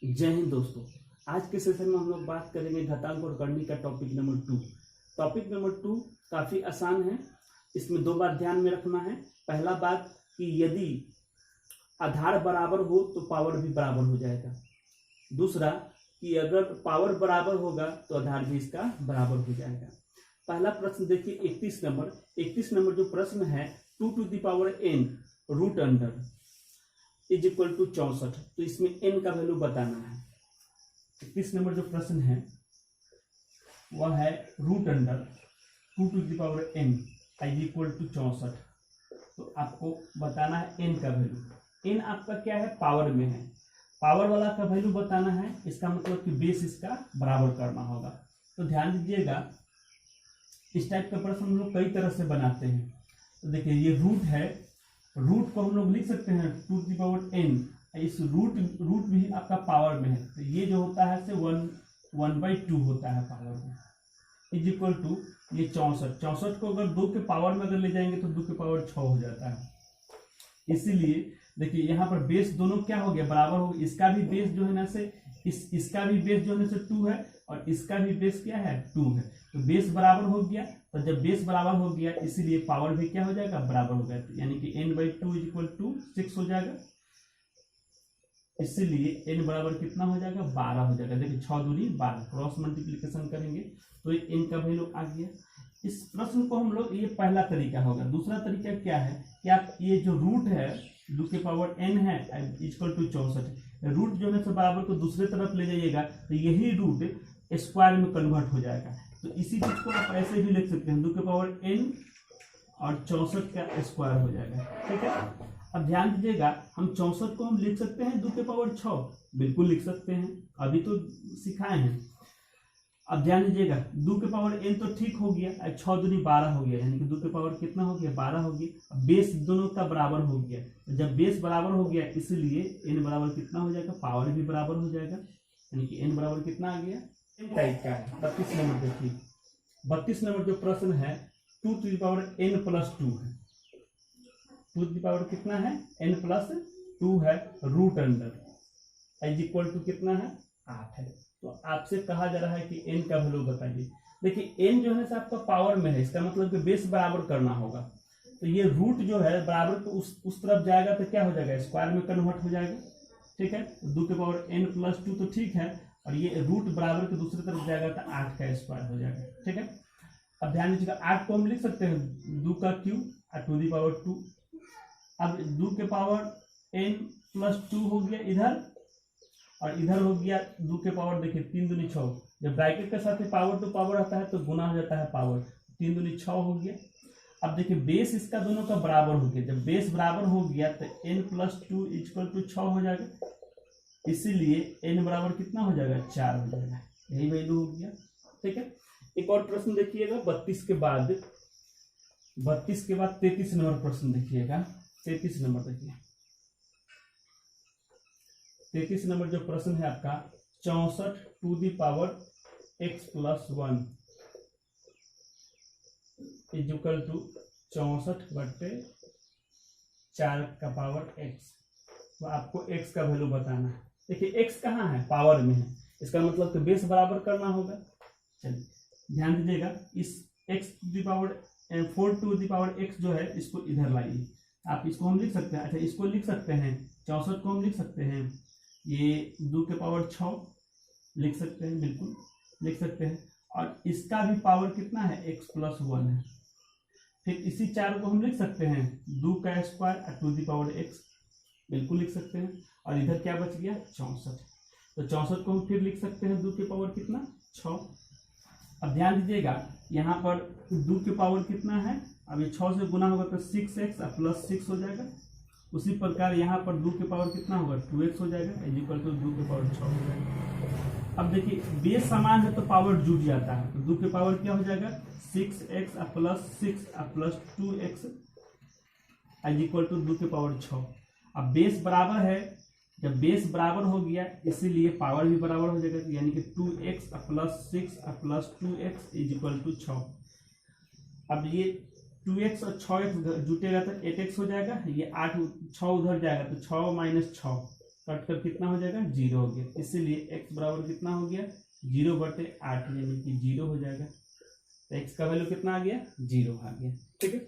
जय हिंद दोस्तों। आज के सेशन में हम लोग बात करेंगे घातांक और करनी का टॉपिक नंबर 2। टॉपिक नंबर 2 काफ़ी आसान है। इसमें दो बात ध्यान में रखना है। पहला बात कि यदि आधार बराबर हो तो पावर भी बराबर हो जाएगा। दूसरा कि अगर पावर बराबर होगा तो आधार भी इसका बराबर हो जाएगा। पहला प्रश्न देखिए 31 नंबर जो प्रश्न है 2 to the power n root under is equal to 64। तो इसमें n का वैल्यू बताना है। 31 नंबर जो प्रश्न है वह है root under 2 to the power n is equal to 64। तो आपको बताना है n का वैल्यू। n आपका क्या है, पावर में है। पावर वाला का वैल्यू बताना है, इसका मतलब कि बेस इसका बराबर करना होगा। तो ध्यान दीजिएगा, इस टाइप का प्रश्न हम लोग कई तरह से बनाते हैं। तो देखिए ये रूट है, रूट को हम लोग लिख सकते हैं 2 to the power n। इस रूट भी आपका पावर में है, तो ये जो होता है से 1/2 होता है पावर में, इज इक्वल टू ये 64 को अगर 2 के पावर में अगर ले जाएंगे तो 2 के पावर 6 हो जाता है। इसीलिए देखिए यहाँ पर बेस दोनों क्या हो गया, बराबर हो गया। इसका भी बेस जो है ना से इसका भी बेस जो है ना से 2 है और इसका भी बेस क्या है 2 है। तो बेस बराबर हो गया। तो जब बेस बराबर हो गया इसीलिए पावर भी क्या हो जाएगा, बराबर हो गया। यानी कि n/2 इज इक्वल टू 6 हो जाएगा। इसीलिए n बराबर कितना हो जाएगा, 12 हो जाएगा। देखिए 6 दूनी 12, क्रॉस मल्टीप्लीकेशन करेंगे तो ये n का वैल्यू आ गया। इस प्रश्न को हम लोग, ये पहला तरीका होगा। दूसरा तरीका क्या है कि आप ये जो रूट है 2 के पावर n है इक्वल टू 64, रूट जो है बराबर को दूसरे तरफ ले जाइएगा तो यही रूट स्क्वायर में कन्वर्ट हो जाएगा। तो इसी चीज को आप ऐसे भी लिख सकते हैं, 2 के पावर n और 64 का स्क्वायर हो जाएगा। ठीक है, अब ध्यान दीजिएगा, हम 64 को हम लिख सकते हैं 2 के पावर 6, बिल्कुल लिख सकते हैं, अभी तो सिखाए हैं। अब ध्यान दीजिएगा 2 के पावर n तो ठीक हो गया, 6 दूनी 12 हो गया, यानी कि 2 के पावर कितना हो गया, 12 हो गया। बेस दोनों का बराबर हो गया। तो जब बेस बराबर हो गया इसलिए n बराबर कितना हो जाएगा, पावर भी बराबर हो जाएगा। यानी कि n बराबर कितना आ गया, n टाइप का है। 32 नंबर देखिए, 32 नंबर जो प्रश्न है 2 to the power n plus 2 है। 2 to the power कितना है, n plus 2 है, root under is equal to कितना है, 8 है। तो आपसे कहा जा रहा है कि n का वैल्यू बताइए। देखिए n जो है ना आपका पावर में है, इसका मतलब कि बेस बराबर करना होगा। तो ये रूट जो है बराबर को उस तरफ जाएगा तो क्या हो जाएगा, स्क्वायर में कन्वर्ट हो जाएगा। ठीक है, 2 के पावर n plus 2 तो ठीक है, और ये रूट बराबर के दूसरी तरफ जाएगा तो 8 का स्क्वायर हो जाएगा। ठीक है, अब ध्यान दीजिएगा 8 को हम लिख सकते हैं 2 का क्यूब टू दी पावर 2। अब 2 के पावर n plus 2 हो गया इधर, और इधर हो गया 2 के पावर, देखिए 3 दूनी 6। जब ब्रैकेट के साथ पावर टू पावर आता है तो गुना हो जाता है पावर, 3 दूनी 6 हो गया। अब देखिए बेस इसका दोनों का बराबर हो गया। जब बेस बराबर हो गया तो n plus 2 इक्वल टू 6 हो जाएगा। इसीलिए n बराबर कितना हो जाएगा, 4 हो जाएगा। यही वैल्यू हो गया। ठीक है, एक और प्रश्न देखिएगा 32 के बाद 33 नंबर प्रश्न देखिएगा। 33 नंबर देखिए, 33 नंबर जो प्रश्न है आपका 64 to the power x plus 1 is equal to 64/4 का पावर x। तो आपको x का वैल्यू बताना है। देखिए x कहाँ है, पावर में है, इसका मतलब कि बेस बराबर करना होगा। चलिए ध्यान दीजिएगा, इस x to the power 4 to the power x जो है इसको इधर लाइए। आप इसको हम लिख सकते हैं, अच्छा इसको लिख सकते हैं 64 को हम लिख सकते हैं, ये 2 के पावर 6 लिख सकते हैं, बिल्कुल लिख सकते हैं। और इसका भी पावर कितना है, x plus 1 है। फिर इसी 4 को हम लिख सकते हैं 2 का square to the power x, बिल्कुल लिख सकते हैं। और इधर क्या बच गया, 64। तो 64 को हम फिर लिख सकते हैं 2 के पावर कितना, 6। अब ध्यान दीजिएगा यहाँ पर 2 के पावर कितना है, अब ये 6 से गुना होगा तो 6x प्लस 6 हो जाएगा। उसी प्रकार यहाँ पर 2 के पावर कितना होगा, 2x हो जाएगा, इज इक्वल टू 2 के पावर 6 हो जाएगा। अब देखिए बेस समान है तो पावर जुट जाता है, तो 2 के पावर क्या हो जाएगा, 6x plus 6 plus 2x is equal to 2 के पावर 6। अब बेस बराबर है, जब बेस बराबर हो गया इसीलिए पावर भी बराबर हो जाएगा, यानी कि 2x plus 6 plus 2x is equal to 6। अब ये 2x और 6x जुटेगा तो 8x हो जाएगा, ये 6 उधर जाएगा तो 6 - 6 कट कर कितना हो जाएगा 0 हो गया, इसीलिए x बराबर कितना हो गया 0/8 यानी कि 0 हो जाएगा। तो x का वैल्यू कितना आ गया 0 आ गया। ठीक है,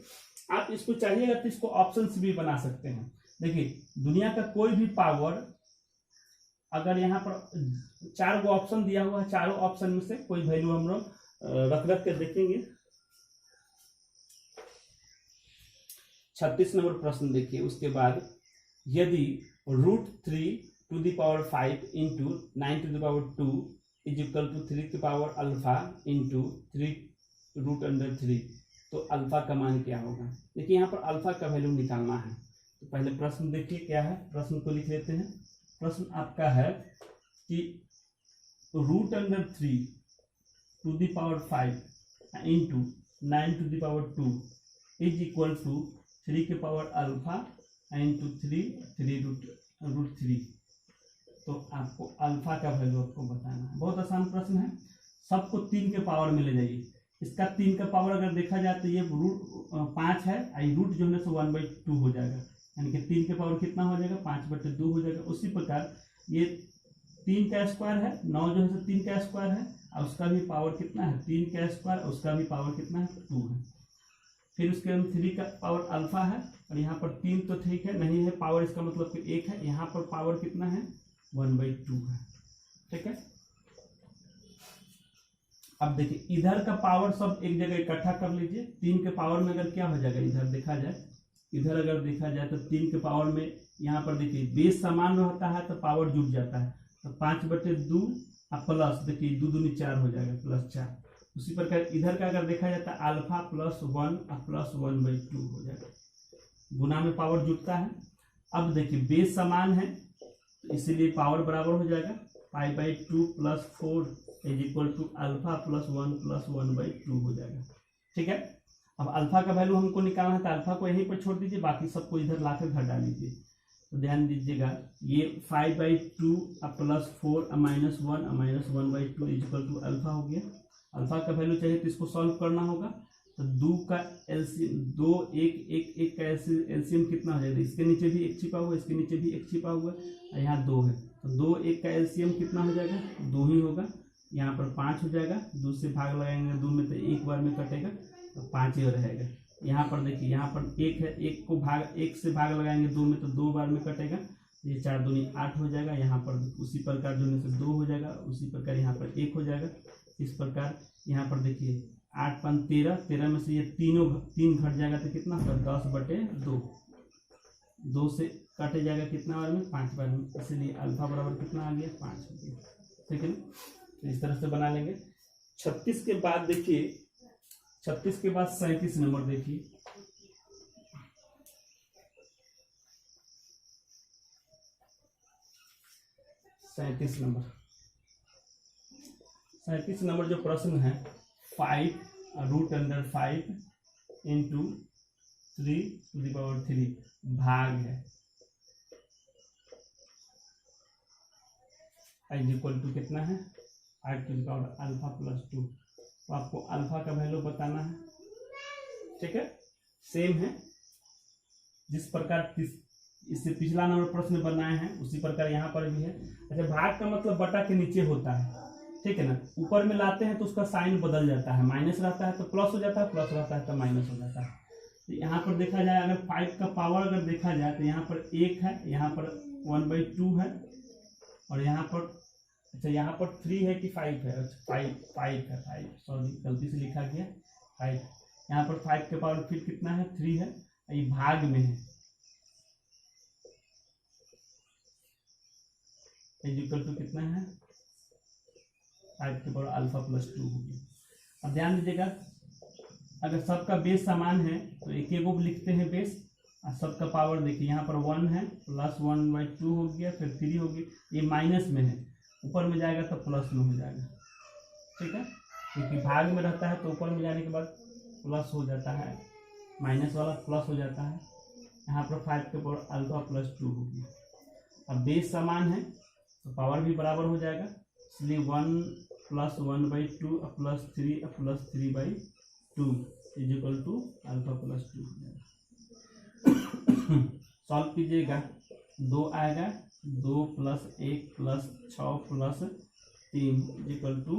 आप इसको चाहिएगा तो इसको ऑप्शन भी बना सकते हैं। देखिए दुनिया का कोई भी पावर अगर यहाँ पर 4 गो ऑप्शन दिया हुआ है, चारों ऑप्शन में से कोई वैल्यू हम लोग रख के देखेंगे। 36 नंबर प्रश्न देखिए, उसके बाद यदि √3⁵ into 9⁵ is equal to 3 into 3√3, तो अल्फा का मान क्या होगा। देखिए यहाँ पर अल्फा का वैल्यू निकालना है। तो पहले प्रश्न देखिए क्या है, प्रश्न को लिख लेते हैं। प्रश्न आपका है कि √3⁵ into 9⁵ is equal to 3 into 3√3। तो आपको अल्फा का वैल्यू आपको बताना है। बहुत आसान प्रश्न है, सबको 3 के पावर में ले जाइए। इसका 3 का पावर अगर देखा जाए तो ये √5 है, रूट जो है सो 1/2 हो जाएगा, यानी कि 3 के पावर कितना हो जाएगा 5/2 हो जाएगा। उसी प्रकार ये 3 का स्क्वायर है, 9 जो है सो 3 का स्क्वायर है, और उसका भी पावर कितना है 3 का स्क्वायर, उसका भी पावर कितना है 2 है। फिर उसके अंदर 3 का पावर अल्फा है, और यहाँ पर 3 तो ठीक है नहीं है पावर, इसका मतलब कि 1 है। यहाँ पर पावर कितना है 1/2 है। ठीक है, अब देखिए इधर का पावर सब एक जगह इकट्ठा कर लीजिए। 3 के पावर में अगर क्या हो जाएगा, इधर देखा जाए, इधर अगर देखा जाए तो 3 के पावर में यहाँ पर देखिए बेस समान रहता है तो पावर जुट जाता है, तो 5/2 प्लस देखिए 2 दूनी 4 हो जाएगा +4। उसी प्रकार इधर का अगर देखा जाता है अल्फा +1 प्लस 1/2 हो जाएगा, गुना में पावर जुटता है। अब देखिए बेस समान है इसीलिए पावर बराबर हो जाएगा, π/2 + 4 इज इक्वल टू अल्फा +1 + 1/2 हो जाएगा। ठीक है, अब अल्फा का वैल्यू हमको निकालना है तो अल्फा को यहीं पर छोड़ दीजिए, बाकी सबको इधर लाकर घर डाल लीजिए। तो ध्यान दीजिएगा ये 5/2 + 4 -1 -1/2 इज इक्वल टू अल्फा हो गया। अल्फा का वैल्यू चाहिए तो इसको सॉल्व करना होगा। तो 2 का एलसीएम 2 1 का एलसीएम कितना हो जाएगा, इसके नीचे भी 1 छिपा हुआ है, इसके नीचे भी 1 छिपा हुआ है, यहाँ 2 है, तो 2 1 का एलसीएम कितना हो जाएगा 2 ही होगा। यहाँ पर 5 हो जाएगा, 2 से भाग लगाएंगे 2 में तो एक बार में कटेगा तो 5 ही रहेगा। यहाँ पर देखिए यहाँ पर 1 है, 1 से भाग लगाएंगे 2 में तो 2 बार में कटेगा, ये 4 दूनी 8 हो जाएगा। यहाँ पर उसी प्रकार जो में से 2 हो जाएगा, उसी प्रकार यहाँ पर 1 हो जाएगा। इस प्रकार यहाँ पर देखिए 8 5 13, 13 में से ये 3 घट जाएगा तो कितना होगा 10/2, 2 से काटे जाएगा कितना बार में 5 बार में, इसलिए अल्फा बराबर कितना आ गया 5 हो गया। ठीक है ना, तो इस तरह से बना लेंगे। 36 के बाद देखिए 36 के बाद 37 नंबर देखिए, सैंतीस नंबर जो प्रश्न है 5√5 इंटू 3⁵ भाग है इज इक्वल टू कितना है 5 अल्फा +2। तो आपको अल्फा का वैल्यू बताना है। ठीक है, सेम है जिस प्रकार इससे पिछला नंबर प्रश्न बनाए हैं उसी प्रकार यहाँ पर भी है। अच्छा, भाग का मतलब बटा के नीचे होता है, ठीक है ना, ऊपर में लाते हैं तो उसका साइन बदल जाता है, माइनस रहता है तो प्लस हो जाता है, प्लस रहता है तो माइनस हो जाता है। तो यहाँ पर देखा जाए अगर 5 का पावर अगर देखा जाए तो यहाँ पर 1 है, यहाँ पर 1/2 है, और यहाँ पर अच्छा यहाँ पर 3 है कि 5 है, अच्छा 5 है, 5 सॉरी गलती से लिखा गया 5। यहाँ पर 5 के पावर फिर कितना है 3 है, ये भाग में है इक्वल टू कितना है 5 के पावर अल्फा +2 हो गया। अब ध्यान दीजिएगा अगर सबका बेस समान है तो एक एक लिखते हैं बेस, और सबका पावर देखिए यहाँ पर 1 है +1/2 हो गया, फिर 3 हो गया, ये माइनस में है, ऊपर में जाएगा तो प्लस में हो जाएगा। ठीक है, क्योंकि भाग में रहता है तो ऊपर में जाने के बाद प्लस हो जाता है, माइनस वाला प्लस हो जाता है। यहाँ पर 5 के पावर अल्फा +2 हो गया। अब बेस समान है तो पावर भी बराबर हो जाएगा, इसलिए 1 + 1/2 +3 3/2 इज इक्वल टू अल्फा +2 हो जाएगा। सॉल्व कीजिएगा, 2 आएगा 2 plus 1 plus 6 plus 3 equal to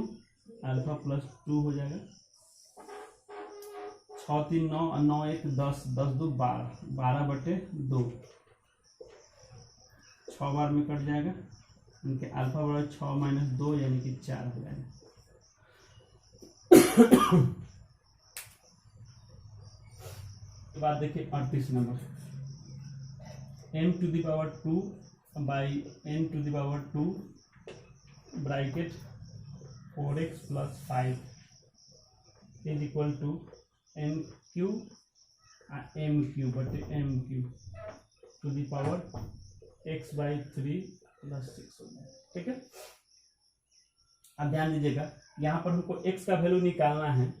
alpha plus 2 हो जाएगा। 6 3 9 और 9 1 10, 10 2 12, 12/2, 6 बार में कट जाएगा, इनके अल्फा बराबर 6 - 2 यानी कि 4 हो जाएगा। बाद देखिए 38 number, m⁻²/n⁻², bracket 4x + 5 is equal to n³ m³ to the power x/3 + 6 हो जाएगा। ठीक है, अब ध्यान दीजिएगा, यहाँ पर हमको x का वैल्यू निकालना है।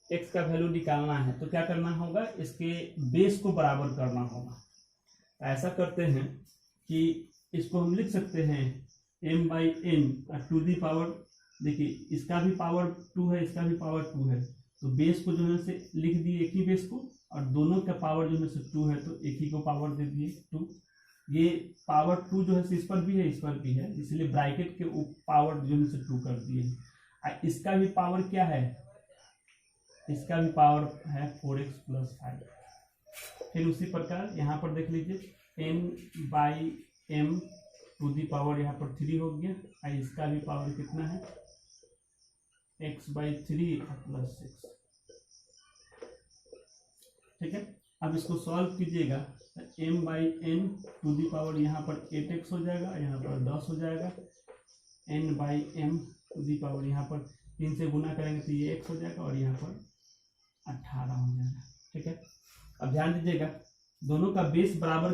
x का वैल्यू निकालना है तो क्या करना होगा, इसके बेस को बराबर करना होगा। ऐसा करते हैं कि इसको हम लिख सकते हैं m/n टू दी पावर, देखिए इसका भी पावर 2 है, इसका भी पावर 2 है, तो बेस को जो है से लिख दिए एक ही बेस को, और दोनों का पावर जो है से 2 है तो एक ही को पावर दे दिए 2। ये पावर 2 जो है से इस पर भी है, इस पर भी है, इसलिए ब्रैकेट के पावर जो है से 2 कर दिए। इसका भी पावर क्या है, इसका भी पावर है 4x + 5। फिर उसी प्रकार यहाँ पर देख लीजिए n/m टू दी पावर यहाँ पर 3 हो गया, और इसका भी पावर कितना है x/3 + 6। ठीक है, अब इसको सॉल्व कीजिएगा तो m/n टू दी पावर यहाँ पर 8x हो जाएगा, यहाँ पर 10 हो जाएगा, n/m टू दी पावर यहाँ पर 3 से गुना करेंगे तो ये x हो जाएगा, और यहाँ पर 18 हो जाएगा। ठीक है, अब ध्यान दीजिएगा, दोनों का बेस बराबर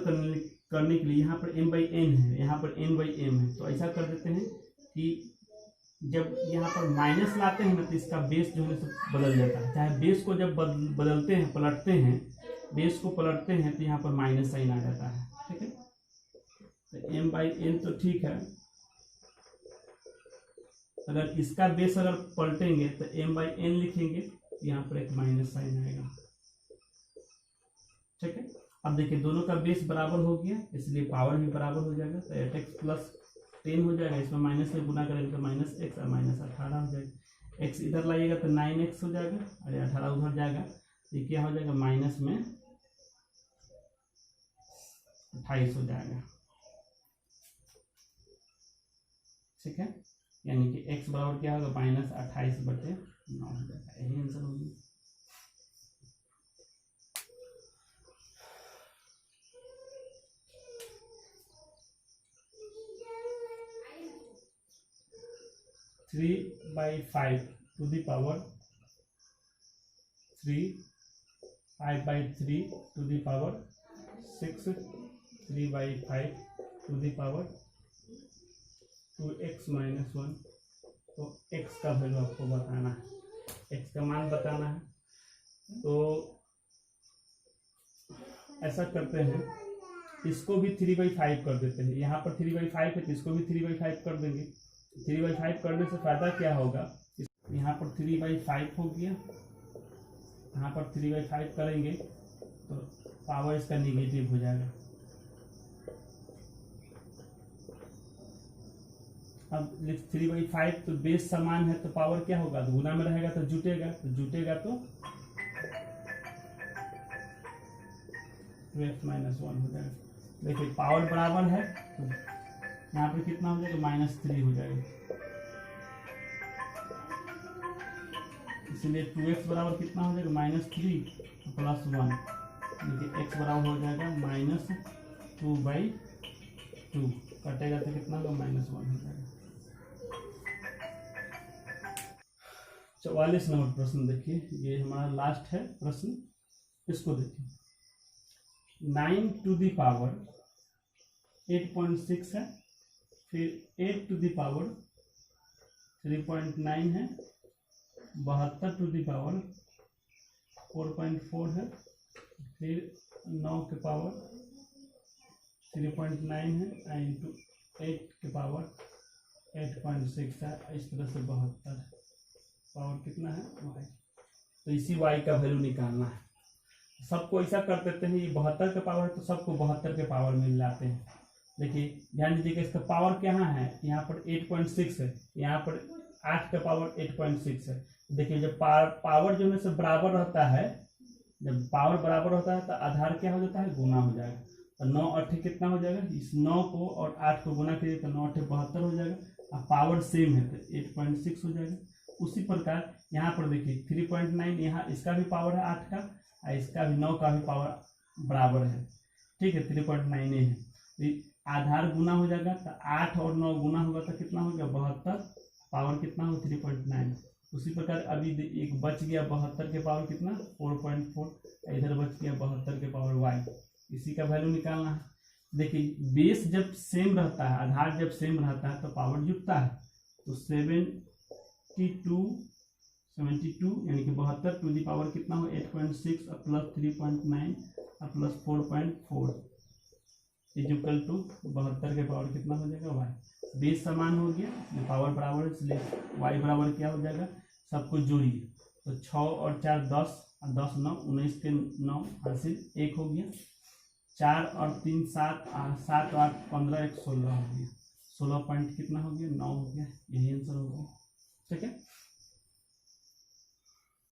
करने के लिए यहाँ पर m/n है, यहाँ पर n/m है, तो ऐसा कर देते हैं कि जब यहाँ पर माइनस लाते हैं ना तो इसका बेस जो है बदल जाता है। चाहे बेस को जब बदलते हैं, पलटते हैं, बेस को पलटते हैं तो यहाँ पर माइनस साइन आ जाता है। ठीक है, तो m/n तो ठीक है, अगर इसका बेस अगर पलटेंगे तो m/n लिखेंगे, यहाँ पर एक माइनस साइन आएगा। ठीक है, अब देखिए दोनों का बेस बराबर हो गया, इसलिए पावर भी बराबर हो जाएगा, तो 8x + 10 हो जाएगा, इसमें माइनस से गुना करेंगे तो -x और -18 हो जाएगा। x इधर लाइएगा तो 9x हो जाएगा, और 18 उधर जाएगा, ये क्या हो जाएगा, माइनस में 28 हो जाएगा। ठीक है, यानी कि x बराबर क्या होगा, -28/9 हो जाएगा। यही आंसर होगी। Three by 5 to the power 3, 5/3 to the power 6, 3/5 to the power 2x - 1। तो x का वैल्यू आपको बताना है, x का मान बताना है। तो ऐसा करते हैं, इसको भी 3/5 कर देते हैं, यहाँ पर 3/5 है तो इसको भी 3/5 कर देंगे। 3/5 करने से फायदा क्या होगा, यहाँ पर 3/5 हो गया, यहाँ पर 3/5 करेंगे तो पावर इसका निगेटिव हो जाएगा। अब 3/5 तो बेस समान है तो पावर क्या होगा, तो गुना में रहेगा तो जुटेगा, तो 2x - 1 हो जाएगा। देखिए पावर बराबर है तो यहाँ पे कितना हो जाएगा, -3 हो जाएगा, इसलिए 2x बराबर कितना हो जाएगा, -3 + 1, देखिए x बराबर हो जाएगा -2/2, कटेगा तो कितना होगा, -1 हो जाएगा। 44 नंबर प्रश्न देखिए, ये हमारा लास्ट है प्रश्न, इसको देखिए। 9 टू दी पावर 8.6 है, फिर 8 टू दी पावर 3.9 है, 72 टू दी पावर 4.4 है, फिर 9 के पावर 3.9 है, इंटू 8 के पावर 8.6 है। इस तरह से 72 पावर कितना है, y। तो इसी y का वैल्यू निकालना है। सबको ऐसा कर देते हैं, ये 72 के पावर तो सबको 72 के पावर मिल जाते हैं, देखिए ध्यान दीजिएगा, इसका पावर क्या है, यहाँ पर 8.6 है, यहाँ पर 8 का पावर 8.6 है। देखिए जब पावर जो है से बराबर रहता है, जब पावर बराबर होता है तो आधार क्या हो जाता है, गुना हो जाएगा। तो 9 8 कितना हो जाएगा, इस 9 को और 8 को गुना कीजिए तो 9 8 72 हो जाएगा। अब पावर सेम है तो 8.6 हो जाएगा। उसी प्रकार यहाँ पर देखिए 3.9, यहाँ इसका भी पावर है 8 का और इसका भी 9 का भी पावर बराबर है, ठीक है, 3.9 है। तो आधार गुना हो जाएगा तो 8 और 9 गुना होगा तो कितना हो गया 72, पावर कितना हो 3.9। उसी प्रकार अभी एक बच गया 72 के पावर कितना 4.4, इधर बच गया 72 के पावर y, इसी का वैल्यू निकालना है। देखिए बेस जब सेम रहता है, आधार जब सेम रहता है तो पावर जुटता है। तो 72 यानी कि 72 टू दी पावर कितना हो 8.6 प्लस 3.9 प्लस 4.4 इक्वल टू 72 के पावर कितना हो जाएगा y। बेस समान हो गया, पावर बराबर, इसलिए y बराबर क्या हो जाएगा, सबको जोड़िए तो 6 और 4 10 और 10 9 19 के 9 हासिल 1 हो गया, 4 और 3 7 7 और 8 15 1 16 हो गया, 16 पॉइंट कितना हो गया 9 हो गया, यही आंसर हो गया। ठीक है,